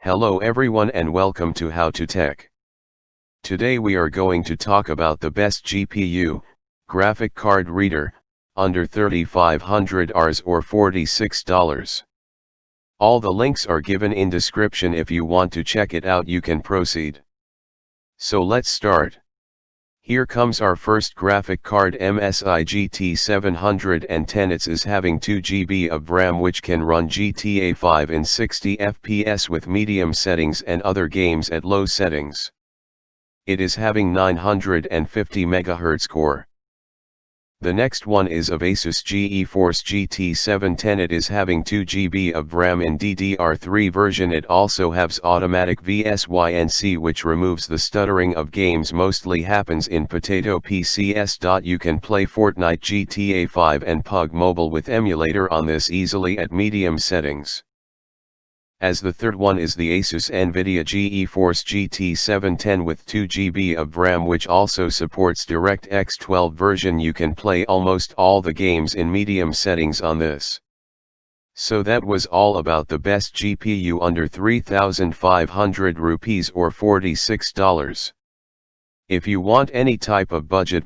Hello everyone and welcome to How to Tech. Today we are going to talk about the best GPU, graphic card reader, under 3500 Rs or $46. All the links are given in description. If you want to check it out you can proceed. So let's start. Here comes our first graphic card, MSI GT 710. It is having 2 GB of RAM which can run GTA 5 in 60 FPS with medium settings and other games at low settings. It is having 950 MHz core. The next one is of Asus GeForce GT 710. It is having 2 GB of RAM in DDR3 version. It also has automatic VSYNC which removes the stuttering of games. Mostly happens in potato PCs. You can play Fortnite, GTA 5 and PUBG Mobile with emulator on this easily at medium settings. As the third one is the Asus NVIDIA GeForce GT 710 with 2 GB of RAM which also supports DirectX 12 version. You can play almost all the games in medium settings on this. So that was all about the best GPU under 3,500 rupees or $46. If you want any type of budget